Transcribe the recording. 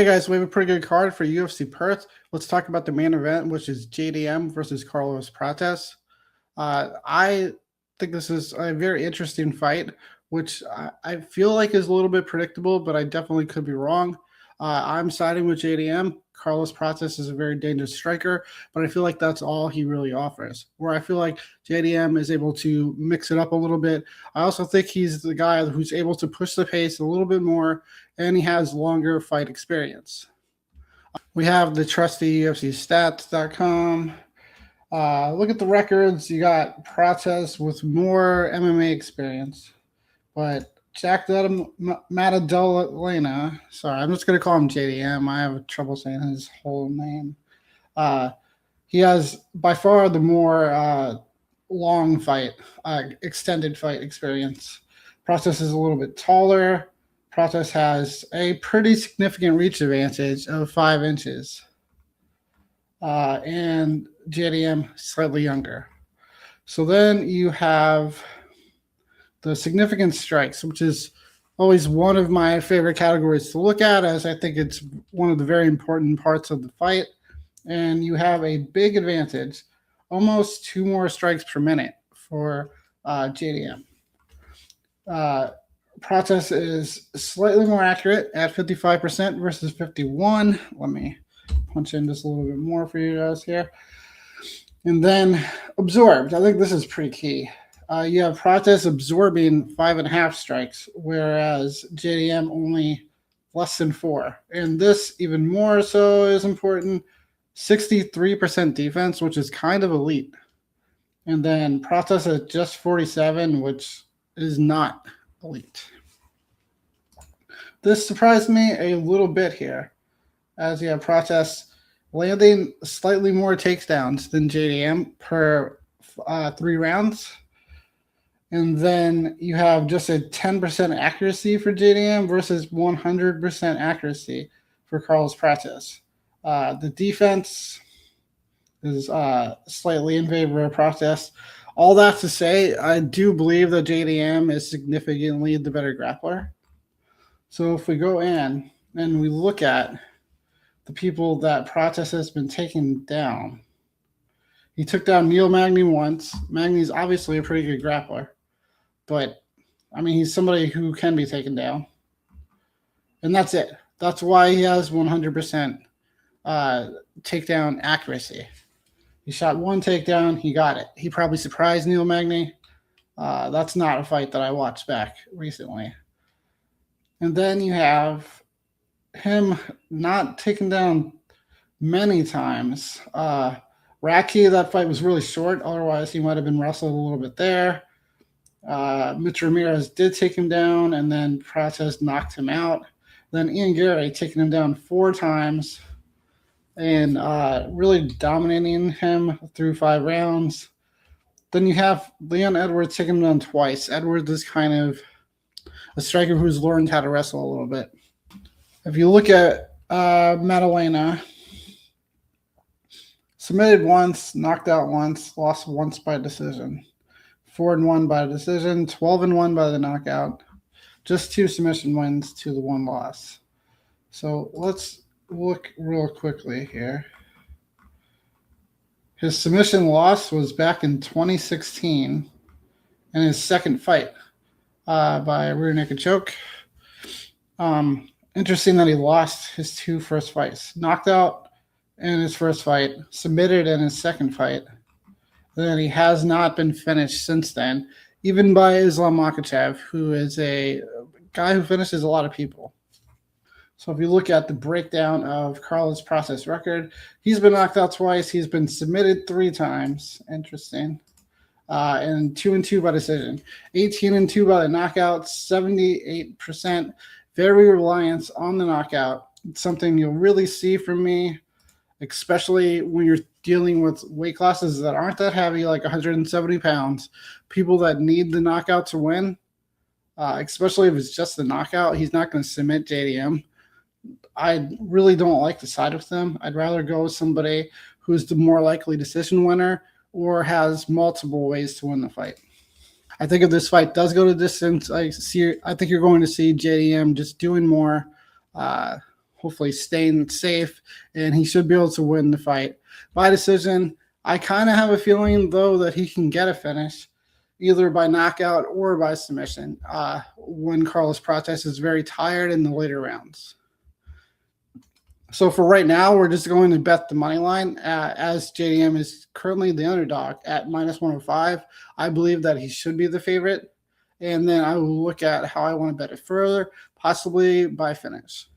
Hey guys, we have a pretty good card for UFC Perth. Let's talk about the main event, which is JDM versus Carlos PRATES. I think this is a very interesting fight, which I feel like is a little bit predictable, but I definitely could be wrong. I'm siding with JDM. Carlos PRATES is a very dangerous striker, but I feel like that's all he really offers. Where I feel like JDM is able to mix it up a little bit. I also think he's the guy who's able to push the pace a little bit more, and he has longer fight experience. We have the trusty UFCstats.com. Look at the records. You got PRATES with more MMA experience, but Jack Maddalena. Sorry, I'm just going to call him JDM. I have trouble saying his whole name. He has by far the more long fight, extended fight experience. PRATES is a little bit taller. PRATES has a pretty significant reach advantage of 5 inches. And JDM slightly younger. So then you have the significant strikes, which is always one of my favorite categories to look at, as I think it's one of the very important parts of the fight. And you have a big advantage, almost 2 more strikes per minute for JDM. PRATES is slightly more accurate at 55% versus 51. Let me punch in just a little bit more for you guys here. And then absorbed. I think this is pretty key. You have PRATES absorbing 5.5 strikes, whereas JDM only less than 4. And this even more so is important. 63% defense, which is kind of elite. And then PRATES at just 47, which is not elite. This surprised me a little bit here, as you have PRATES landing slightly more takedowns than JDM per 3 rounds. And then you have just a 10% accuracy for JDM versus 100% accuracy for Carlos PRATES. The defense is slightly in favor of PRATES. All that to say, I do believe that JDM is significantly the better grappler. So if we go in and we look at the people that PRATES has been taking down, he took down Neil Magny once. Magny's obviously a pretty good grappler, but I mean, he's somebody who can be taken down. And that's it. That's why he has 100% takedown accuracy. He shot 1 takedown, he got it. He probably surprised Neil Magny. That's not a fight that I watched back recently. And then you have him not taken down many times. Racky, that fight was really short. Otherwise, he might have been wrestled a little bit there. Mitch Ramirez did take him down, and then PRATES knocked him out. Then Ian Gary taking him down 4 times and really dominating him through 5 rounds. Then you have Leon Edwards taking him down twice. Edwards is kind of a striker who's learned how to wrestle a little bit. If you look at Maddalena, submitted once, knocked out once, lost once by decision. 4-1 by decision, 12-1 by the knockout. Just 2 submission wins to the 1 loss. So let's look real quickly here. His submission loss was back in 2016 in his second fight by rear naked choke. Interesting that he lost his 2 first fights. Knocked out in his first fight, submitted in his second fight. Then he has not been finished since then, even by Islam Makhachev, who is a guy who finishes a lot of people. So if you look at the breakdown of Carlos PRATES' record, he's been knocked out twice. He's been submitted 3 times. Interesting. And 2-2 by decision. 18-2 by the knockout, 78%. Very reliant on the knockout. It's something you'll really see from me, especially when you're dealing with weight classes that aren't that heavy, like 170 pounds. People that need the knockout to win, especially if it's just the knockout, he's not going to submit JDM. I really don't like to side with them. I'd rather go with somebody who's the more likely decision winner or has multiple ways to win the fight. I think if this fight does go to distance, I think you're going to see JDM just doing more, hopefully staying safe, and he should be able to win the fight by decision. I kind of have a feeling, though, that he can get a finish either by knockout or by submission when Carlos Prates is very tired in the later rounds. So for right now, we're just going to bet the money line as JDM is currently the underdog at -105. I believe that he should be the favorite. And then I will look at how I want to bet it further, possibly by finish.